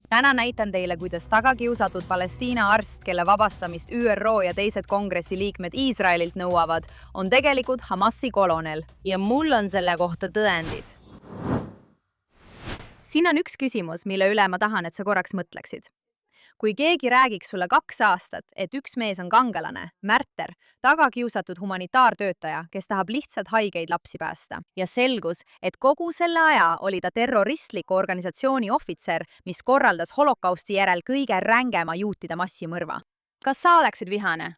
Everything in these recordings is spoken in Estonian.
Täna näitan teile, kuidas tagakiusatud Palestiina arst, kelle vabastamist ÜRO ja teised kongressi liikmed Iisraelilt nõuavad, on tegelikult Hamasi kolonel ja mul on selle kohta tõendid. Siin on üks küsimus, mille üle ma tahan, et sa korraks mõtleksid. Kui keegi räägiks sulle 2 aastat, et üks mees on kangelane, märter, tagakiusatud humanitaartöötaja, kes tahab lihtsalt haigeid lapsi päästa, ja selgus, et kogu selle aja oli ta terroristliku organisatsiooni ohvitser, mis korraldas holokausti järel kõige rängema juutide massimõrva. Kas sa oleksid vihane?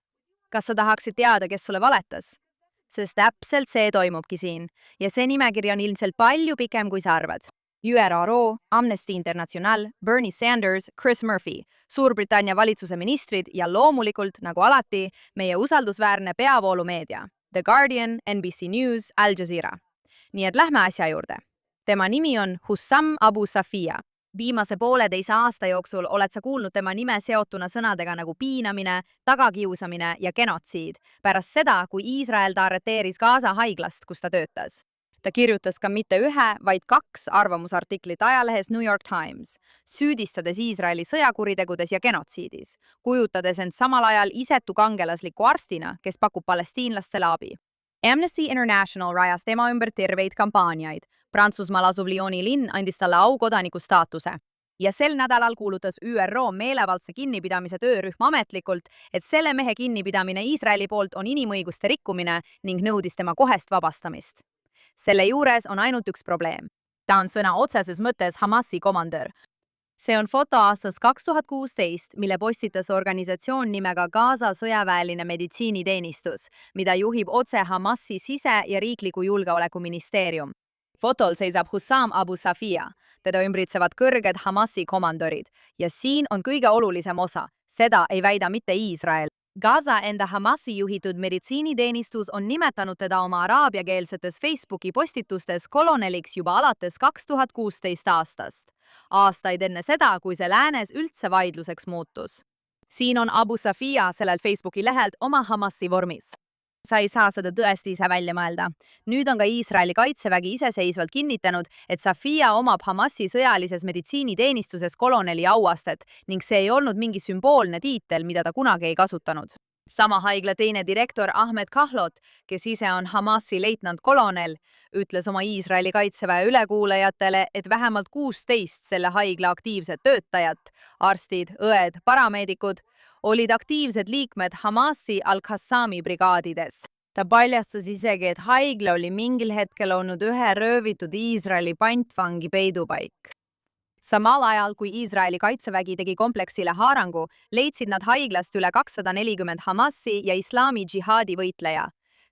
Kas sa tahaksid teada, kes sulle valetas? Sest täpselt see toimubki siin, ja see nimekiri on ilmselt palju pikem, kui sa arvad. ÜRO, Amnesty International, Bernie Sanders, Chris Murphy, Suurbritannia valitsuse ministrid ja loomulikult, nagu alati, meie usaldusväärne peavoolumeedia, The Guardian, NBC News, Al Jazeera. Nii et lähme asja juurde. Tema nimi on Hussam Abu Safia. Viimase 1,5 aasta jooksul oled sa kuulnud tema nime seotuna sõnadega nagu piinamine, tagakiusamine ja genotsiid, pärast seda, kui Iisrael ta arreteeris Gaza haiglast, kus ta töötas. Ta kirjutas ka mitte 1, vaid 2 arvamusartiklit ajalehes New York Times, süüdistades Iisraeli sõjakuritegudes ja genotsiidis, kujutades end samal ajal isetu kangelasliku arstina, kes pakub palestiinlastele abi. Amnesty International rajas tema ümber terveid kampaaniaid. Prantsusmaal asuv Lyoni linn andis talle aukodaniku staatuse. Ja sel nädalal kuulutas ÜRO meelevaldse kinnipidamise töörühm ametlikult, et selle mehe kinnipidamine Iisraeli poolt on inimõiguste rikkumine ning nõudis tema kohest vabastamist. Selle juures on ainult üks probleem. Ta on sõna otseses mõttes Hamasi komandör. See on foto aastast 2016, mille postitas organisatsioon nimega Gaza sõjaväeline meditsiiniteenistus, mida juhib otse Hamasi sise- ja riikliku julgeolekuministeerium. Fotol seisab Hussam Abu Safia, teda ümbritsevad kõrged Hamasi komandörid ja siin on kõige olulisem osa, seda ei väida mitte Iisrael. Gaza enda Hamasi juhitud meditsiiniteenistus on nimetanud teda oma araabiakeelsetes Facebooki postitustes koloneliks juba alates 2016 aastast. Aastaid enne seda, kui see läänes üldse vaidluseks muutus. Siin on Abu Safia sellel Facebooki lehelt oma Hamasi vormis. Sa ei saa seda tõesti ise välja mõelda. Nüüd on ka Iisraeli kaitsevägi iseseisvalt kinnitanud, et Safia omab Hamasi sõjalises meditsiiniteenistuses koloneli auastet ning see ei olnud mingi sümboolne tiitel, mida ta kunagi ei kasutanud. Sama haigla teine direktor Ahmed Kahlot, kes ise on Hamasi leitnant kolonel, ütles oma Iisraeli kaitseväe ülekuulajatele, et vähemalt 16 selle haigla aktiivset töötajat, arstid, õed, parameedikud, olid aktiivsed liikmed Hamasi Al-Qassami brigaadides. Ta paljastas isegi, et haigla oli mingil hetkel olnud ühe röövitud Iisraeli pantvangi peidupaik. Samal ajal, kui Iisraeli kaitsevägi tegi kompleksile haarangu, leidsid nad haiglast üle 240 Hamasi ja islami džihaadi võitleja,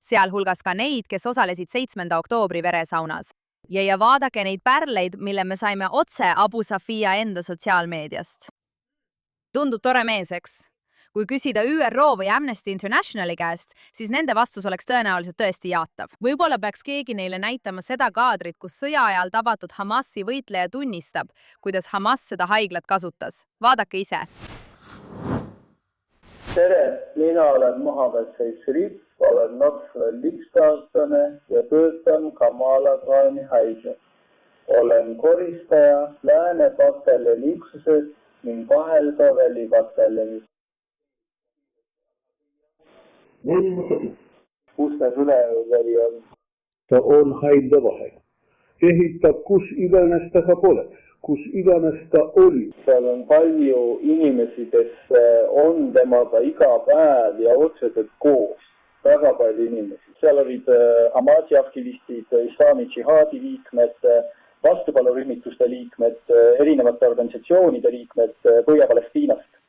sealhulgas ka neid, kes osalesid 7. oktoobri veresaunas. Ja vaadake neid pärleid, mille me saime otse Abu Safia enda sotsiaalmeediast. Tundub tore mees, eks? Kui küsida ÜRO või Amnesty Internationali käest, siis nende vastus oleks tõenäoliselt tõesti jaatav. Võib-olla peaks keegi neile näitama seda kaadrit, kus sõja ajal tabatud Hamasi võitleja tunnistab, kuidas Hamas seda haiglat kasutas. Vaadake ise. Tere, mina olen Mohammed Sharif, olen Knoxville 1-aastane ja töötan Kamala Khaani haiglas. Olen koristaja Lääne pataljoni üksuses ning vahel ka välipataljonis. Kus ta süleväli on? Ta on haigla vahel. Ehitab kus iganes ta ka pole, kus iganes ta oli. Seal on palju inimesi, kes on temaga iga päev ja otseselt koos. Väga palju inimesi. Seal olid Hamasi aktivistid, islami džihaadi liikmed, vastupalurühmituste liikmed, erinevate organisatsioonide liikmed Põhja-Palestiinast.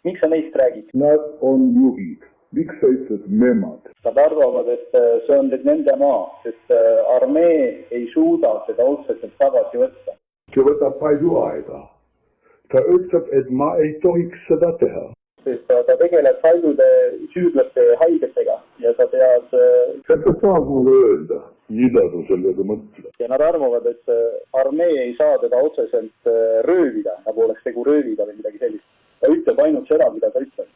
Miks sa neist räägid? Nad on juhid. Miks sa ütled nemad? Nad arvavad, et see on nende maa, sest armee ei suuda seda otseselt tagasi võtta. See võtab palju aega. Ta ütleb, et ma ei tohiks seda teha. Sest ta tegeleb paljude süüdlaste haigetega ja sa tead... Sa saad mulle öelda, mida sa sellega mõtled. Ja nad arvavad, et armee ei saa teda otseselt röövida, nagu oleks tegu röövida või midagi sellist. Ta ütleb ainult seda, mida ta ütleb.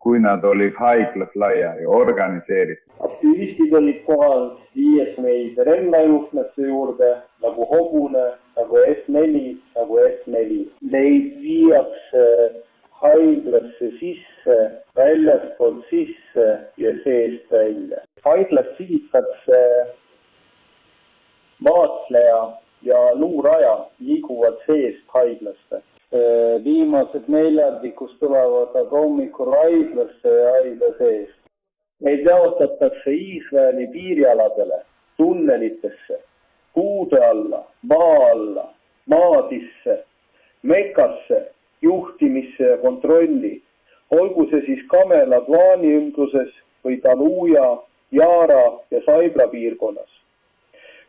Kui nad olid haiglas laiali organiseeritud. Aktivistid olid kohal, viies meid relvajuhtmesse juurde, nagu Hobune, nagu S4, nagu 24. Neid viiakse haiglasse sisse, väljastpoolt sisse ja seest välja. Haiglast sihitakse vaatleja ja luuraja liiguvad seest haiglasse. Viimased neljandikus tulevad aga hommikul haiglasse ja haigla seest. Neid jaotatakse Iisraeli piirialadele, tunnelitesse, puude alla, maa alla, maadisse, mekasse, juhtimisse ja kontrolli. Olgu see siis Kamela plaani ümbruses või Taluja, Jaara ja Saibla piirkonnas.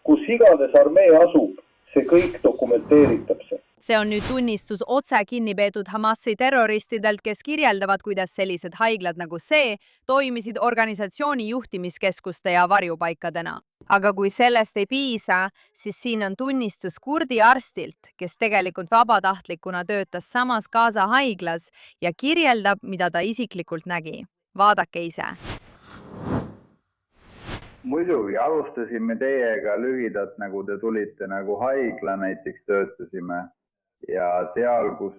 Kus iganes armee asub, see kõik dokumenteeritakse. See on nüüd tunnistus otse kinni peetud Hamasi terroristidelt, kes kirjeldavad, kuidas sellised haiglad nagu see toimisid organisatsiooni juhtimiskeskuste ja varjupaikadena. Aga kui sellest ei piisa, siis siin on tunnistus kurdi arstilt, kes tegelikult vabatahtlikuna töötas samas Gaza haiglas ja kirjeldab, mida ta isiklikult nägi. Vaadake ise. Muidugi alustasime teiega lühidalt, nagu te tulite, nagu haigla näiteks töötasime ja seal, kus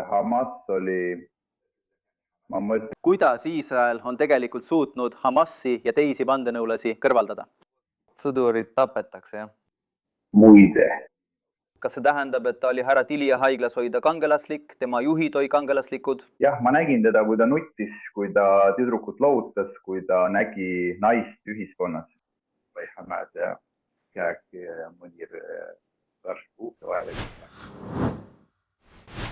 Hamas oli, ma mõtlen. Kuidas Iisrael on tegelikult suutnud Hamasi ja teisi vandenõulasi kõrvaldada? Sõdurid tapetakse, jah? Muide. Kas see tähendab, et ta oli härra Tilija haiglas hoida kangelaslik, tema juhid oli kangelaslikud? Jah, ma nägin teda, kui ta nuttis, kui ta tüdrukut lohutas, kui ta nägi naist ühiskonnas. Või Hamad ja kääki ja mõni varspuuke vahel.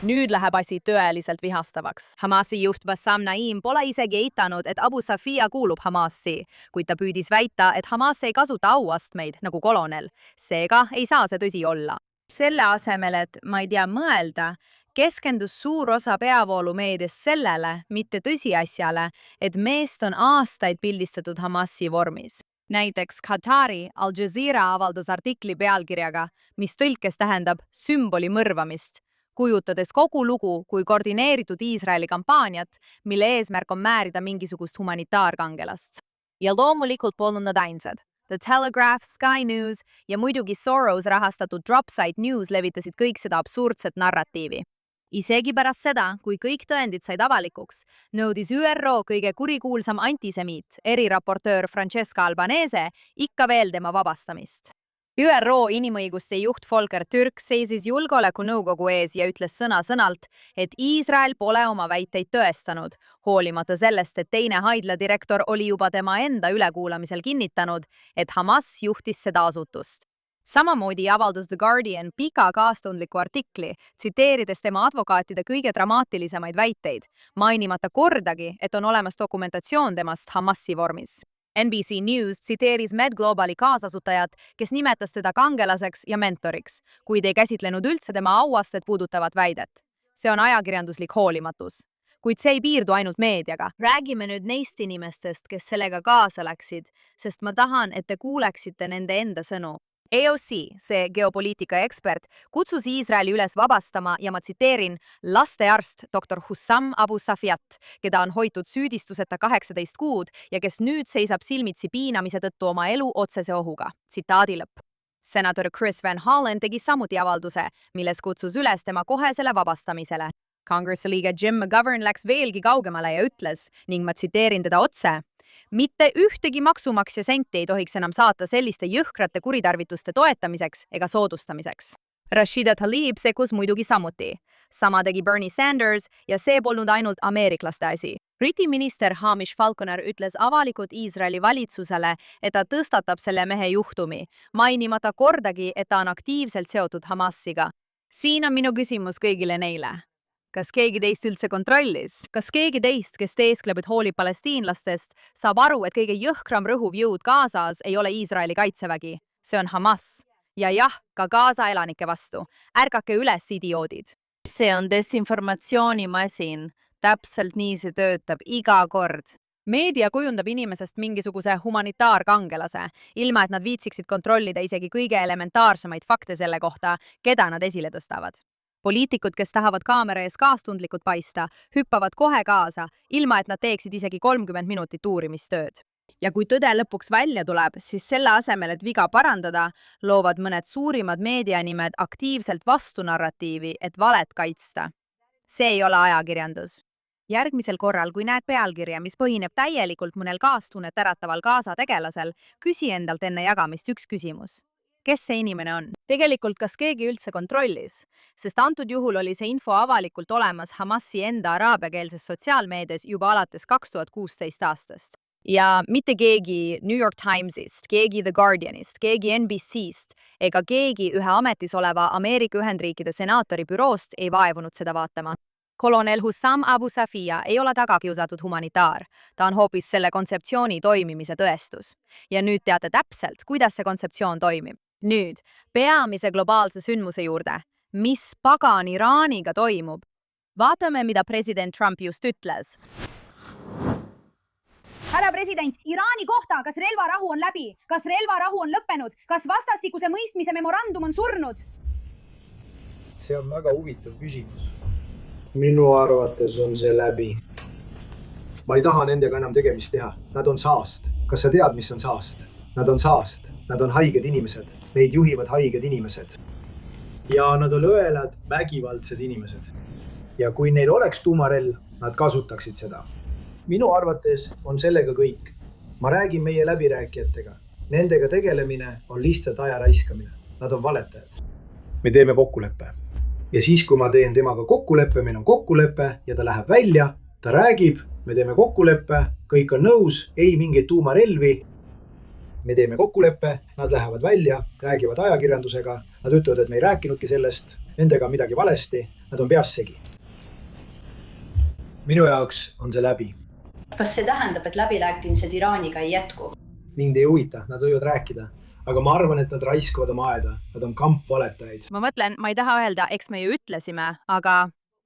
Nüüd läheb asi tõeliselt vihastavaks. Hamasi juht Bassam Naim pole isegi eitanud, et Abu Safia kuulub Hamasi, kuid ta püüdis väita, et Hamas ei kasuta auastmeid nagu kolonel. Seega ei saa see tõsi olla. Selle asemel, et ma ei tea mõelda, keskendus suur osa peavoolumeedias sellele, mitte tõsiasjale, et meest on aastaid pildistatud Hamasi vormis. Näiteks Qatari Al Jazeera avaldas artikli pealkirjaga, mis tõlkes tähendab sümboli mõrvamist, kujutades kogu lugu kui koordineeritud Iisraeli kampaaniat, mille eesmärk on määrida mingisugust humanitaarkangelast. Ja loomulikult polnud nad ainsad. The Telegraph, Sky News ja muidugi Soros rahastatud Dropsite News levitasid kõik seda absurdset narratiivi. Isegi pärast seda, kui kõik tõendid said avalikuks, nõudis ÜRO kõige kurikuulsam antisemiit, eriraportöör Francesca Albanese, ikka veel tema vabastamist. ÜRO inimõiguste juht Volker Türk seisis julgeolekunõukogu ees ja ütles sõna-sõnalt, et Iisrael pole oma väiteid tõestanud, hoolimata sellest, et teine haigladirektor oli juba tema enda ülekuulamisel kinnitanud, et Hamas juhtis seda asutust. Samamoodi avaldas The Guardian pika kaastundliku artikli, tsiteerides tema advokaatide kõige dramaatilisemaid väiteid, mainimata kordagi, et on olemas dokumentatsioon temast Hamasi vormis. NBC News tsiteeris MedGlobali kaasasutajat, kes nimetas teda kangelaseks ja mentoriks, kuid ei käsitlenud üldse tema auastet puudutavat väidet. See on ajakirjanduslik hoolimatus. Kuid see ei piirdu ainult meediaga. Räägime nüüd neist inimestest, kes sellega kaasa läksid, sest ma tahan, et te kuuleksite nende enda sõnu. AOC, see geopoliitika ekspert, kutsus Iisraeli üles vabastama ja ma tsiteerin lastearst dr. Hussam Abu Safiat, keda on hoitud süüdistuseta 18 kuud ja kes nüüd seisab silmitsi piinamise tõttu oma elu otsese ohuga. Tsitaadi lõpp. Senator Chris Van Hollen tegi samuti avalduse, milles kutsus üles tema kohesele vabastamisele. Kongressi liige Jim McGovern läks veelgi kaugemale ja ütles, ning ma tsiteerin teda otse, mitte ühtegi maksumaksja senti ei tohiks enam saata selliste jõhkrate kuritarvituste toetamiseks ega soodustamiseks. Rashida Tlaib sekkus muidugi samuti. Sama tegi Bernie Sanders ja see polnud ainult ameeriklaste asi. Briti minister Hamish Falconer ütles avalikult Iisraeli valitsusele, et ta tõstatab selle mehe juhtumi, mainimata kordagi, et ta on aktiivselt seotud Hamasiga. Siin on minu küsimus kõigile neile. Kas keegi teist üldse kontrollis? Kas keegi teist, kes teeskleb, et hoolib palestiinlastest, saab aru, et kõige jõhkram rõhuv jõud Gazas ei ole Iisraeli kaitsevägi? See on Hamas. Ja jah, ka Gaza elanike vastu. Ärgake üles, idioodid. See on desinformatsioonimasin. Täpselt nii see töötab iga kord. Meedia kujundab inimesest mingisuguse humanitaarkangelase, ilma et nad viitsiksid kontrollida isegi kõige elementaarsemaid fakte selle kohta, keda nad esile tõstavad. Poliitikud, kes tahavad kaamera ees kaastundlikult paista, hüppavad kohe kaasa, ilma et nad teeksid isegi 30 minutit uurimistööd. Ja kui tõde lõpuks välja tuleb, siis selle asemel, et viga parandada, loovad mõned suurimad meedianimed aktiivselt vastunarratiivi, et valet kaitsta. See ei ole ajakirjandus. Järgmisel korral, kui näed pealkirja, mis põhineb täielikult mõnel kaastunnet ärataval kaasategelasel, küsi endalt enne jagamist üks küsimus. Kes see inimene on? Tegelikult kas keegi üldse kontrollis? Sest antud juhul oli see info avalikult olemas Hamasi enda araabiakeelses sotsiaalmeedias juba alates 2016 aastast. Ja mitte keegi New York Timesist, keegi The Guardianist, keegi NBCst ega keegi ühe ametis oleva Ameerika Ühendriikide senaatori büroost ei vaevunud seda vaatama. Kolonel Hussam Abu Safia ei ole tagakiusatud humanitaar. Ta on hoopis selle kontseptsiooni toimimise tõestus. Ja nüüd teate täpselt, kuidas see kontseptsioon toimib. Nüüd, peamise globaalse sündmuse juurde. Mis pagan Iraaniga toimub? Vaatame, mida president Trump just ütles. Härra president, Iraani kohta, kas relvarahu on läbi? Kas relvarahu on lõppenud? Kas vastastikuse mõistmise memorandum on surnud? See on väga huvitav küsimus. Minu arvates on see läbi. Ma ei taha nendega enam tegemist teha. Nad on saast. Kas sa tead, mis on saast? Nad on saast. Nad on haiged inimesed. Neid juhivad haiged inimesed. Ja nad on õelad, vägivaldsed inimesed. Ja kui neil oleks tuumarelv, nad kasutaksid seda. Minu arvates on sellega kõik. Ma räägin meie läbirääkijatega. Nendega tegelemine on lihtsalt aja raiskamine. Nad on valetajad. Me teeme kokkuleppe. Ja siis, kui ma teen temaga kokkuleppe, meil on kokkuleppe ja ta läheb välja, ta räägib, me teeme kokkuleppe, kõik on nõus, ei mingeid tuumarelvi. Me teeme kokkuleppe, nad lähevad välja, räägivad ajakirjandusega, nad ütlevad, et me ei rääkinudki sellest, nendega midagi valesti, nad on peas segi. Minu jaoks on see läbi. Kas see tähendab, et läbirääkimised Iraaniga ei jätku? Mind ei huvita, nad võivad rääkida. Aga ma arvan, et nad raiskavad oma aeda. Nad on kampvaletajaid. Ma mõtlen, ma ei taha öelda, eks me ju ütlesime, aga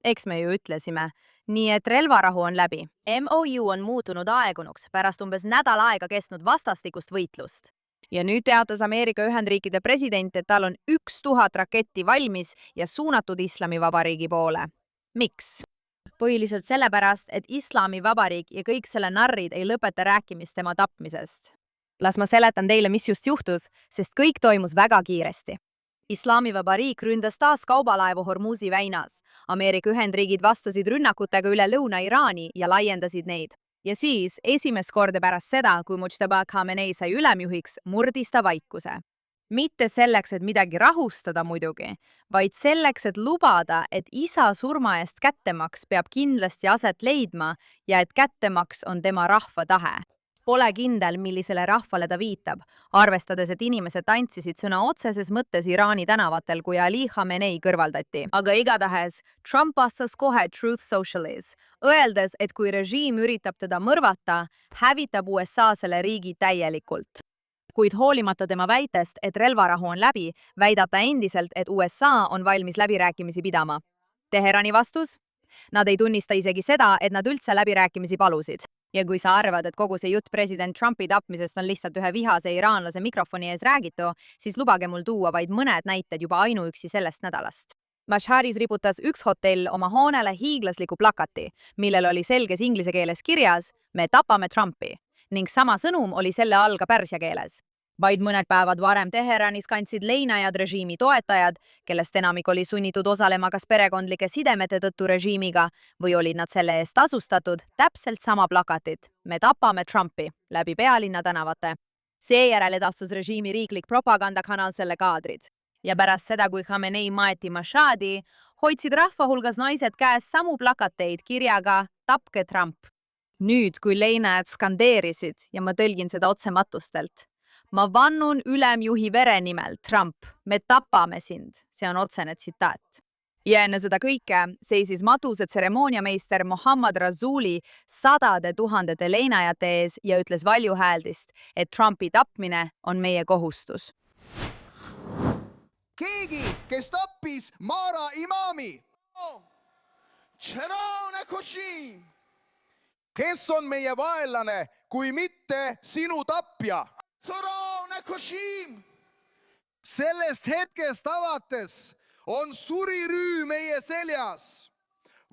eks me ju ütlesime. Nii et relvarahu on läbi. MOU on muutunud aegunuks pärast umbes nädal aega kestnud vastastikust võitlust. Ja nüüd teatas Ameerika Ühendriikide president, et tal on 1000 raketti valmis ja suunatud Islamivabariigi poole. Miks? Põhiliselt sellepärast, et Islamivabariik ja kõik selle narrid ei lõpeta rääkimist tema tapmisest. Las ma seletan teile, mis just juhtus, sest kõik toimus väga kiiresti. Islamivabariik ründas taas kaubalaevu Hormuzi väinas. Ameerika Ühendriigid vastasid rünnakutega üle Lõuna-Iraani ja laiendasid neid. Ja siis, esimest korda pärast seda, kui Mujtaba Khamenei sai ülemjuhiks, murdis ta vaikuse. Mitte selleks, et midagi rahustada muidugi, vaid selleks, et lubada, et isa surma eest kättemaks peab kindlasti aset leidma ja et kättemaks on tema rahva tahe. Pole kindel, millisele rahvale ta viitab, arvestades, et inimesed tantsisid sõna otseses mõttes Iraani tänavatel, kui Ali Khamenei kõrvaldati. Aga igatahes, Trump vastas kohe Truth Socialis, öeldes, et kui režiim üritab teda mõrvata, hävitab USA selle riigi täielikult. Kuid hoolimata tema väitest, et relvarahu on läbi, väidab ta endiselt, et USA on valmis läbirääkimisi pidama. Teherani vastus? Nad ei tunnista isegi seda, et nad üldse läbirääkimisi palusid. Ja kui sa arvad, et kogu see jutt president Trumpi tapmisest on lihtsalt ühe vihase iraanlase mikrofoni ees räägitu, siis lubage mul tuua vaid mõned näited juba ainuüksi sellest nädalast. Mashhadis riputas üks hotell oma hoonele hiiglasliku plakati, millel oli selges inglise keeles kirjas "Me tapame Trumpi" ning sama sõnum oli selle all ka pärsia keeles. Vaid mõned päevad varem Teheranis kandsid leinajad režiimi toetajad, kellest enamik oli sunnitud osalema kas perekondlike sidemete tõttu režiimiga või olid nad selle eest tasustatud, täpselt sama plakatit "Me tapame Trumpi" läbi pealinna tänavate. Seejärel edastas režiimi riiklik propagandakanal selle kaadrid. Ja pärast seda, kui Khamenei maeti Mashhadi, hoidsid rahva hulgas naised käes samu plakateid kirjaga "Tapke Trump". Nüüd, kui leinajad skandeerisid, ja ma tõlgin seda otsematustelt, "Ma vannun ülemjuhi vere nimel, Trump, me tapame sind", see on otsene tsitaat. Ja enne seda kõike seisis matuse tseremooniameister Mohammad Razuli sadade tuhandete leinajate ees ja ütles valjuhääldist, et Trumpi tapmine on meie kohustus. Keegi, kes tappis Mara imami. Kes on meie vaenlane, kui mitte sinu tapja? Sellest hetkest avates on surirüü meie seljas.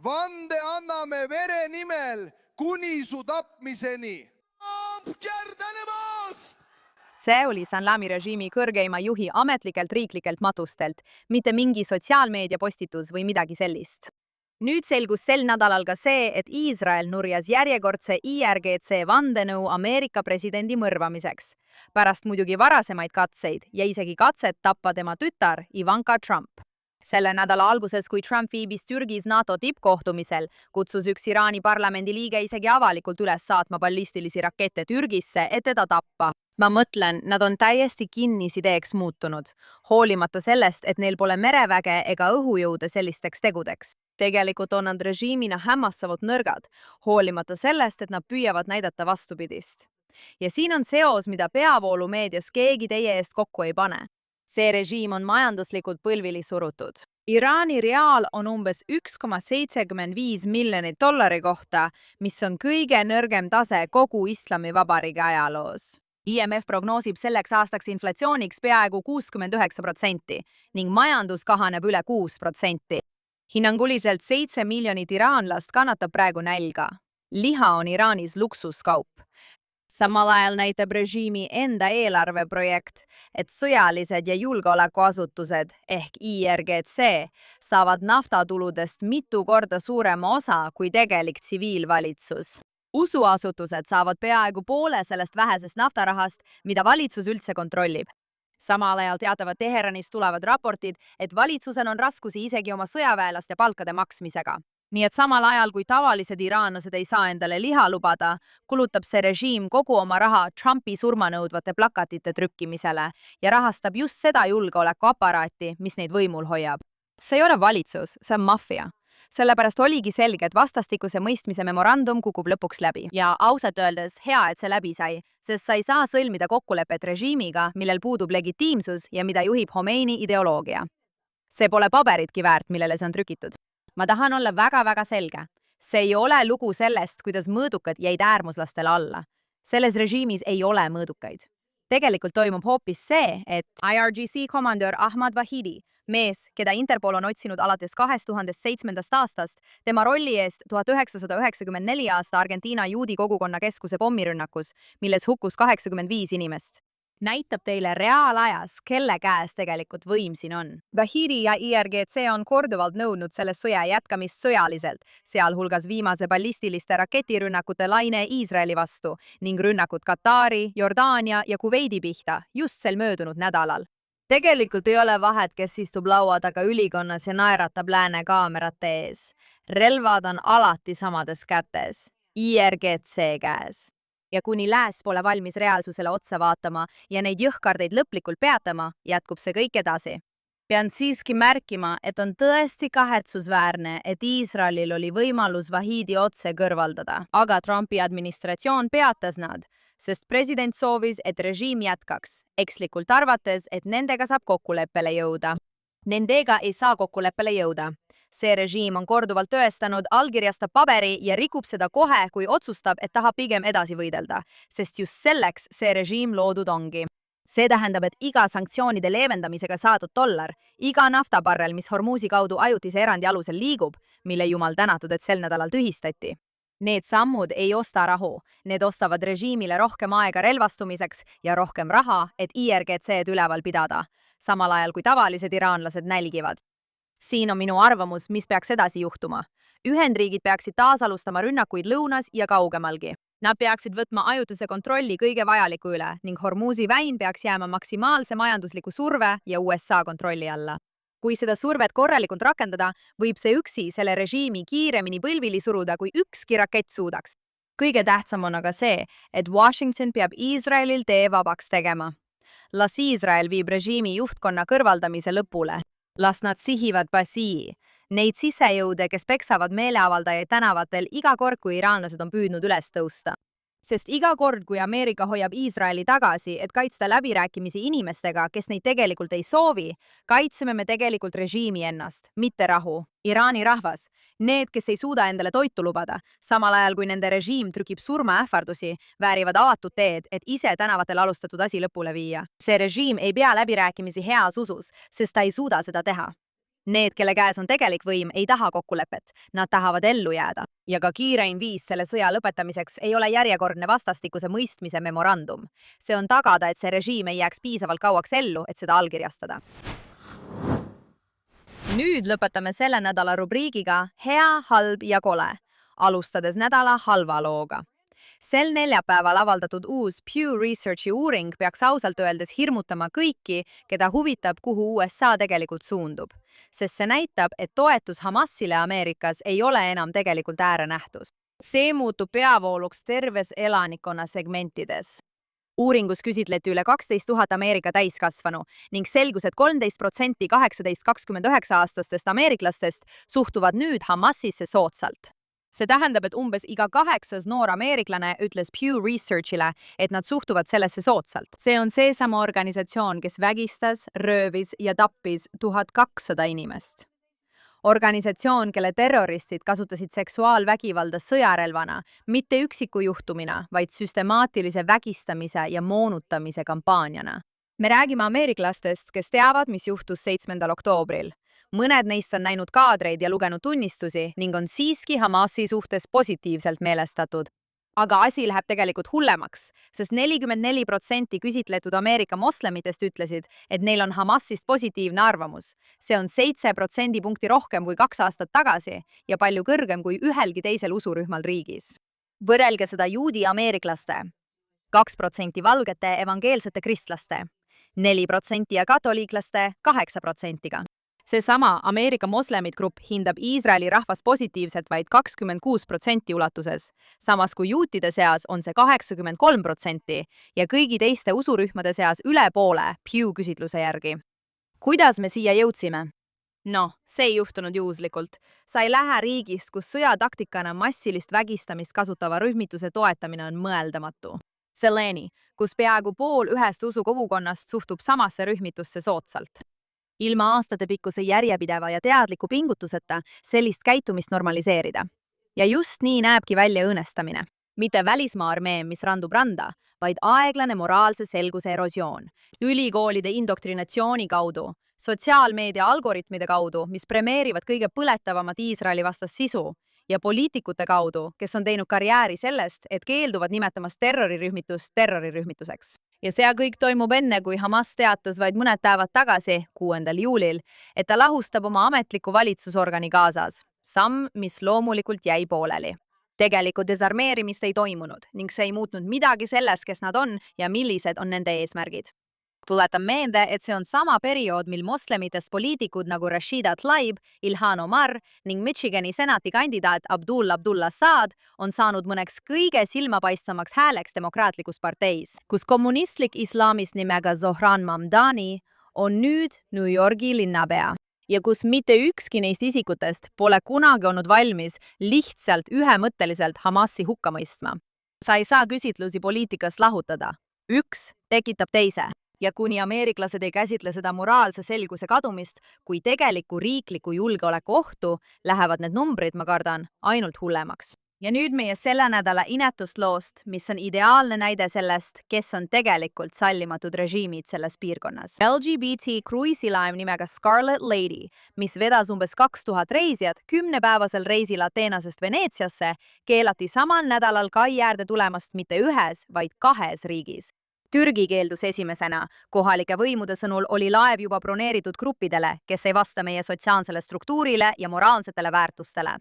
Vande anname vere nimel kuni su tapmiseni. See oli Sanlami režiimi kõrgeima juhi ametlikelt riiklikelt matustelt, mitte mingi sotsiaalmeedia postitus või midagi sellist. Nüüd selgus sel nädalal ka see, et Iisrael nurjas järjekordse IRGC vandenõu Ameerika presidendi mõrvamiseks. Pärast muidugi varasemaid katseid ja isegi katset tappa tema tütar Ivanka Trump. Selle nädala alguses, kui Trump viibis Türgis NATO tippkohtumisel, kutsus üks Iraani parlamendi liige isegi avalikult üles saatma ballistilisi rakette Türgisse, et teda tappa. Ma mõtlen, nad on täiesti kinnisideeks muutunud, hoolimata sellest, et neil pole mereväge ega õhujõude sellisteks tegudeks. Tegelikult on nad režiimina hämmastavalt nõrgad, hoolimata sellest, et nad püüavad näidata vastupidist. Ja siin on seos, mida peavoolumeedias keegi teie eest kokku ei pane. See režiim on majanduslikult põlvili surutud. Iraani reaal on umbes 1,75 miljonit dollari kohta, mis on kõige nõrgem tase kogu Islamivabariigi ajaloos. IMF prognoosib selleks aastaks inflatsiooniks peaaegu 69% ning majandus kahaneb üle 6%. Hinnanguliselt 7 miljonit iraanlast kannatab praegu nälga. Liha on Iraanis luksuskaup. Samal ajal näitab režiimi enda eelarveprojekt, et sõjalised ja julgeolekuasutused ehk IRGC saavad naftatuludest mitu korda suurema osa kui tegelik tsiviilvalitsus. Usuasutused saavad peaaegu poole sellest vähesest naftarahast, mida valitsus üldse kontrollib. Samal ajal teatavad Teheranist tulevad raportid, et valitsusel on raskusi isegi oma sõjaväelaste palkade maksmisega. Nii et samal ajal, kui tavalised iraanlased ei saa endale liha lubada, kulutab see režiim kogu oma raha Trumpi surmanõudvate plakatite trükkimisele ja rahastab just seda julgeolekuaparaati, mis neid võimul hoiab. See ei ole valitsus, see on maffia. Sellepärast oligi selge, et vastastikuse mõistmise memorandum kukub lõpuks läbi. Ja ausalt öeldes hea, et see läbi sai, sest sa ei saa sõlmida kokkulepet režiimiga, millel puudub legitiimsus ja mida juhib Khomeini ideoloogia. See pole paberitki väärt, millele see on trükitud. Ma tahan olla väga-väga selge. See ei ole lugu sellest, kuidas mõõdukad jäid äärmuslastele alla. Selles režiimis ei ole mõõdukaid. Tegelikult toimub hoopis see, et IRGC komandör Ahmad Vahidi, mees, keda Interpol on otsinud alates 2007. aastast, tema rolli eest 1994 aasta Argentiina juudi kogukonna keskuse pommirünnakus, milles hukkus 85 inimest. Näitab teile reaalajas, kelle käes tegelikult võim siin on. Vahidi ja IRGC on korduvalt nõudnud selle sõja jätkamist sõjaliselt, sealhulgas viimase ballistiliste raketirünnakute laine Iisraeli vastu ning rünnakud Katari, Jordaania ja Kuveidi pihta just sel möödunud nädalal. Tegelikult ei ole vahet, kes istub laua taga ülikonnas ja naeratab lääne kaamerate ees. Relvad on alati samades kätes, IRGC käes. Ja kuni lääs pole valmis reaalsusele otsa vaatama ja neid jõhkardeid lõplikult peatama, jätkub see kõik edasi. Pean siiski märkima, et on tõesti kahetsusväärne, et Iisraelil oli võimalus Vahidi otse kõrvaldada, aga Trumpi administratsioon peatas nad, sest president soovis, et režiim jätkaks, ekslikult arvates, et nendega saab kokkuleppele jõuda. Nendega ei saa kokkuleppele jõuda. See režiim on korduvalt tõestanud, allkirjastab paberi ja rikub seda kohe, kui otsustab, et tahab pigem edasi võidelda, sest just selleks see režiim loodud ongi. See tähendab, et iga sanktsioonide leevendamisega saadud dollar, iga naftabarrel, mis Hormuzi kaudu ajutise erandi alusel liigub, mille jumal tänatud, et sel nädalal tühistati. Need sammud ei osta rahu, need ostavad režiimile rohkem aega relvastumiseks ja rohkem raha, et IRGC-d üleval pidada, samal ajal kui tavalised iraanlased nälgivad. Siin on minu arvamus, mis peaks edasi juhtuma. Ühendriigid peaksid taas alustama rünnakuid lõunas ja kaugemalgi. Nad peaksid võtma ajutise kontrolli kõige vajaliku üle ning Hormuzi väin peaks jääma maksimaalse majandusliku surve ja USA kontrolli alla. Kui seda survet korralikult rakendada, võib see üksi selle režiimi kiiremini põlvili suruda, kui ükski rakett suudaks. Kõige tähtsam on aga see, et Washington peab Iisraelil tee vabaks tegema. Las Iisrael viib režiimi juhtkonna kõrvaldamise lõpule. Las nad sihivad Basii, neid sisejõude, kes peksavad meeleavaldajaid tänavatel iga kord, kui iraanlased on püüdnud üles tõusta. Sest iga kord, kui Ameerika hoiab Iisraeli tagasi, et kaitsta läbirääkimisi inimestega, kes neid tegelikult ei soovi, kaitseme me tegelikult režiimi ennast, mitte rahu. Iraani rahvas, need, kes ei suuda endale toitu lubada, samal ajal kui nende režiim trükib surmaähvardusi, väärivad avatud teed, et ise tänavatel alustatud asi lõpule viia. See režiim ei pea läbirääkimisi heas usus, sest ta ei suuda seda teha. Need, kelle käes on tegelik võim, ei taha kokkulepet, nad tahavad ellu jääda. Ja ka kiireim viis selle sõja lõpetamiseks ei ole järjekordne vastastikuse mõistmise memorandum. See on tagada, et see režiim ei jääks piisavalt kauaks ellu, et seda allkirjastada. Nüüd lõpetame selle nädala rubriigiga hea, halb ja kole, alustades nädala halva looga. Sel neljapäeval avaldatud uus Pew Researchi uuring peaks ausalt öeldes hirmutama kõiki, keda huvitab, kuhu USA tegelikult suundub, sest see näitab, et toetus Hamasile Ameerikas ei ole enam tegelikult äärenähtus. See muutub peavooluks terves elanikkonna segmentides. Uuringus küsitleti üle 12 000 Ameerika täiskasvanu ning selgus, et 13% 18–29 aastastest ameeriklastest suhtuvad nüüd Hamasisse soodsalt. See tähendab, et umbes iga 8. noor ameeriklane ütles Pew Researchile, et nad suhtuvad sellesse soodsalt. See on seesama organisatsioon, kes vägistas, röövis ja tappis 1200 inimest. Organisatsioon, kelle terroristid kasutasid seksuaalvägivalda sõjarelvana, mitte üksiku juhtumina, vaid süstemaatilise vägistamise ja moonutamise kampaaniana. Me räägime ameeriklastest, kes teavad, mis juhtus 7. oktoobril. Mõned neist on näinud kaadreid ja lugenud tunnistusi ning on siiski Hamasi suhtes positiivselt meelestatud. Aga asi läheb tegelikult hullemaks, sest 44% küsitletud Ameerika moslemitest ütlesid, et neil on Hamasist positiivne arvamus. See on 7% rohkem kui 2 aastat tagasi ja palju kõrgem kui ühelgi teisel usurühmal riigis. Võrrelge seda juudi ameeriklaste, 2% valgete evangeelsete kristlaste, 4% ja katoliiklaste 8%-ga. Seesama Ameerika moslemid grupp hindab Iisraeli rahvast positiivselt vaid 26% ulatuses, samas kui juutide seas on see 83% ja kõigi teiste usurühmade seas üle poole Pew küsitluse järgi. Kuidas me siia jõudsime? No, see ei juhtunud juhuslikult. Sa ei lähe riigist, kus sõjataktikana massilist vägistamist kasutava rühmituse toetamine on mõeldamatu. Seleni, kus peaaegu pool ühest usukogukonnast suhtub samasse rühmitusse soodsalt. Ilma aastatepikkuse järjepideva ja teadliku pingutuseta sellist käitumist normaliseerida. Ja just nii näebki välja õõnestamine. Mitte välismaa armee, mis randub randa, vaid aeglane moraalse selguse erosioon. Ülikoolide indoktrinatsiooni kaudu, sotsiaalmeedia algoritmide kaudu, mis premeerivad kõige põletavamat Iisraeli vastast sisu, ja poliitikute kaudu, kes on teinud karjääri sellest, et keelduvad nimetamast terrorirühmitust terrorirühmituseks. Ja see kõik toimub enne, kui Hamas teatas vaid mõned päevad tagasi, 6. juulil, et ta lahustab oma ametliku valitsusorgani Gazas, samm, mis loomulikult jäi pooleli. Tegelikult desarmeerimist ei toimunud ning see ei muutnud midagi selles, kes nad on ja millised on nende eesmärgid. Tuletan meelde, et see on sama periood, mil moslemitest poliitikud nagu Rashida Tlaib, Ilhan Omar ning Michigani senati kandidaat Abdullah Saad on saanud mõneks kõige silmapaistvamaks hääleks demokraatlikus parteis, kus kommunistlik islamist nimega Zohran Mamdani on nüüd New Yorgi linnapea ja kus mitte ükski neist isikutest pole kunagi olnud valmis lihtsalt ühemõtteliselt Hamasi hukka mõistma. Sa ei saa küsitlusi poliitikast lahutada. Üks tekitab teise. Ja kuni ameeriklased ei käsitle seda moraalse selguse kadumist kui tegelikku riikliku julgeoleku ohtu, lähevad need numbrid, ma kardan, ainult hullemaks. Ja nüüd meie selle nädala inetust loost, mis on ideaalne näide sellest, kes on tegelikult sallimatud režiimid selles piirkonnas. LGBT kruiisilaev nimega Scarlet Lady, mis vedas umbes 2000 reisijat 10-päevasel reisil Ateenasest Veneetsiasse, keelati samal nädalal kai äärde tulemast mitte ühes, vaid 2 riigis. Türgi keeldus esimesena. Kohalike võimude sõnul oli laev juba broneeritud gruppidele, kes ei vasta meie sotsiaalsele struktuurile ja moraalsetele väärtustele.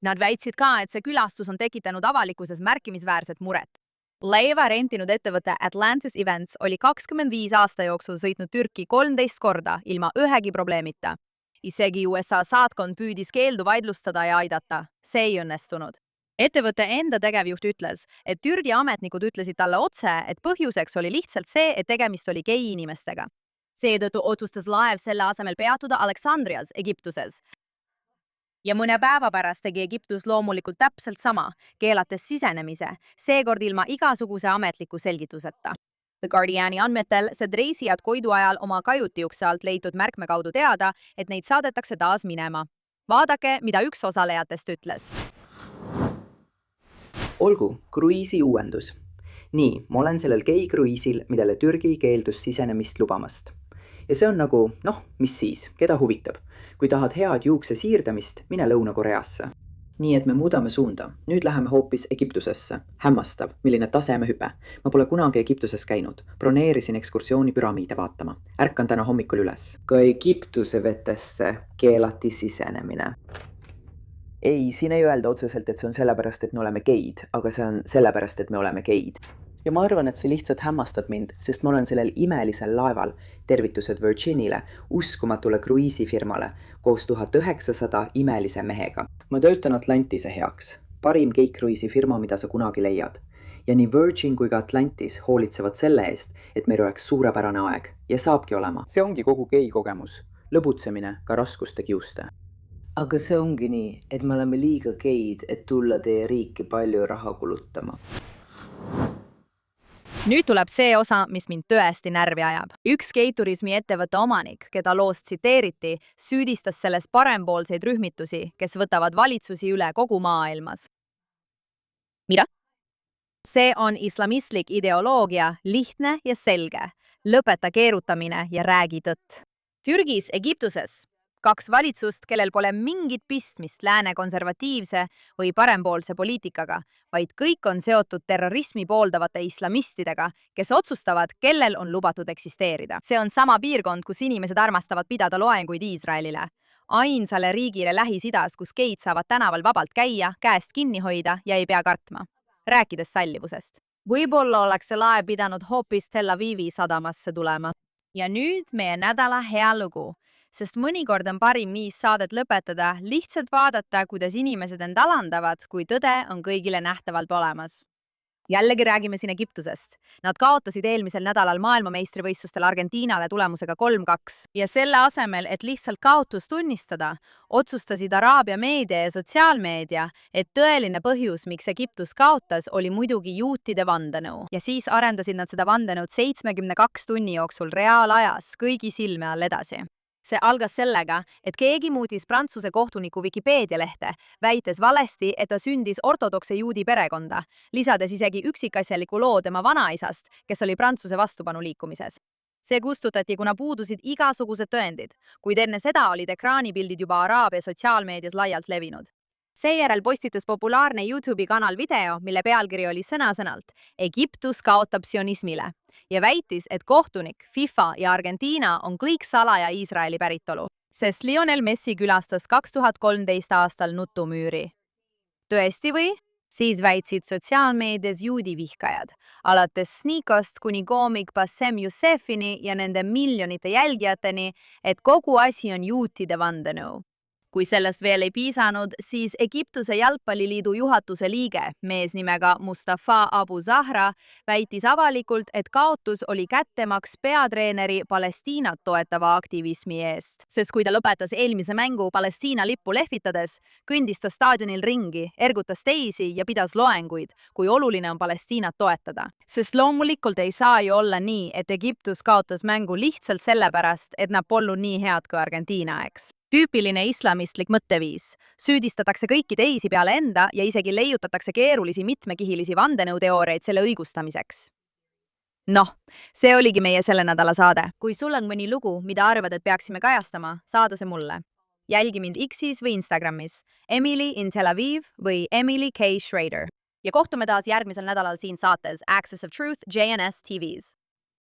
Nad väitsid ka, et see külastus on tekitanud avalikkuses märkimisväärset muret. Laeva rentinud ettevõte Atlantis Events oli 25 aasta jooksul sõitnud Türki 13 korda ilma ühegi probleemita. Isegi USA saatkond püüdis keeldu vaidlustada ja aidata. See ei õnnestunud. Ettevõtte enda tegevjuht ütles, et Türgi ametnikud ütlesid talle otse, et põhjuseks oli lihtsalt see, et tegemist oli gei inimestega. Seetõttu otsustas laev selle asemel peatuda Aleksandrias, Egiptuses. Ja mõne päeva pärast tegi Egiptus loomulikult täpselt sama, keelates sisenemise, seekord ilma igasuguse ametliku selgituseta. The Guardiani andmetel said reisijad koidu ajal oma kajutiukse alt leitud märkme kaudu teada, et neid saadetakse taas minema. Vaadake, mida üks osalejatest ütles. Olgu, kruiisi uuendus. Nii, ma olen sellel gei-kruiisil, millele Türgi keeldus sisenemist lubamast. ja see on nagu, mis siis, keda huvitab. Kui tahad head juukse siirdamist, mine Lõuna-Koreasse. Nii et me muudame suunda. Nüüd läheme hoopis Egiptusesse. Hämmastav, milline tasemehüpe. Ma pole kunagi Egiptuses käinud. Broneerisin ekskursiooni püramiide vaatama. Ärkan täna hommikul üles. Ka Egiptuse vetesse keelati sisenemine. Ei, siin ei öelda otseselt, et see on sellepärast, et me oleme geid, aga see on sellepärast, et me oleme geid. Ja ma arvan, et see lihtsalt hämmastab mind, sest ma olen sellel imelisel laeval, tervitused Virginile, uskumatule kruiisifirmale, koos 1900 imelise mehega. Ma töötan Atlantise heaks, parim geikruiisifirma, mida sa kunagi leiad. Ja nii Virgin kui ka Atlantis hoolitsevad selle eest, et meil oleks suurepärane aeg ja saabki olema. See ongi kogu gei kogemus, lõbutsemine ka raskuste kiuste. Aga see ongi nii, et me oleme liiga geid, et tulla teie riiki palju raha kulutama. Nüüd tuleb see osa, mis mind tõesti närvi ajab. Üks geiturismi ettevõtte omanik, keda loost tsiteeriti, süüdistas selles parempoolseid rühmitusi, kes võtavad valitsusi üle kogu maailmas. Mida? See on islamistlik ideoloogia, lihtne ja selge. Lõpeta keerutamine ja räägi tõtt. Türgis, Egiptuses. 2 valitsust, kellel pole mingit pistmist lääne konservatiivse või parempoolse poliitikaga, vaid kõik on seotud terrorismi pooldavate islamistidega, kes otsustavad, kellel on lubatud eksisteerida. See on sama piirkond, kus inimesed armastavad pidada loenguid Iisraelile. Ainsale riigile Lähis-Idas, kus geid saavad tänaval vabalt käia, käest kinni hoida ja ei pea kartma. Rääkides sallivusest. Võib-olla oleks see laev pidanud hoopis Tel Avivi sadamasse tulema. Ja nüüd meie nädala hea lugu. Sest mõnikord on parim viis saadet lõpetada, lihtsalt vaadata, kuidas inimesed end alandavad, kui tõde on kõigile nähtavalt olemas. Jällegi räägime siin Egiptusest. Nad kaotasid eelmisel nädalal maailmameistrivõistlustel Argentiinale tulemusega 3-2 ja selle asemel, et lihtsalt kaotust tunnistada, otsustasid Araabia meedia ja sotsiaalmeedia, et tõeline põhjus, miks Egiptus kaotas, oli muidugi juutide vandenõu. Ja siis arendasid nad seda vandenõud 72 tunni jooksul reaalajas kõigi silme all edasi. See algas sellega, et keegi muutis Prantsuse kohtuniku Wikipedia lehte, väites valesti, et ta sündis ortodokse juudi perekonda, lisades isegi üksikasjaliku loo tema vanaisast, kes oli Prantsuse vastupanuliikumises. See kustutati, kuna puudusid igasugused tõendid, kuid enne seda olid ekraanipildid juba Araabia sotsiaalmeedias laialt levinud. Seejärel postitas populaarne YouTube'i kanal video, mille pealkiri oli sõna-sõnalt Egiptus kaotab sionismile ja väitis, et kohtunik, FIFA ja Argentiina on kõik salaja Iisraeli päritolu, sest Lionel Messi külastas 2013 aastal nutumüüri. Tõesti või? Siis väitsid sotsiaalmeedias juudi vihkajad, alates Snikost kuni koomik Bassem Youssefini ja nende miljonite jälgijateni, et kogu asi on juutide vandenõu. Kui sellest veel ei piisanud, siis Egiptuse jalgpalliliidu juhatuse liige, mees nimega Mustafa Abu Zahra, väitis avalikult, et kaotus oli kättemaks peatreeneri Palestiinat toetava aktivismi eest. Sest kui ta lõpetas eelmise mängu Palestiina lippu lehvitades, kõndis ta staadionil ringi, ergutas teisi ja pidas loenguid, kui oluline on Palestiinat toetada. Sest loomulikult ei saa ju olla nii, et Egiptus kaotas mängu lihtsalt sellepärast, et nad polnud nii head kui Argentiina, eks. Tüüpiline islamistlik mõtteviis. Süüdistatakse kõiki teisi peale enda ja isegi leiutatakse keerulisi mitmekihilisi vandenõuteooriaid selle õigustamiseks. Noh, see oligi meie selle nädala saade. Kui sul on mõni lugu, mida arvad, et peaksime kajastama, saada see mulle. Jälgi mind X-is või Instagramis, Emily in Tel Aviv või Emily K. Schrader. Ja kohtume taas järgmisel nädalal siin saates Access of Truth JNS TVs.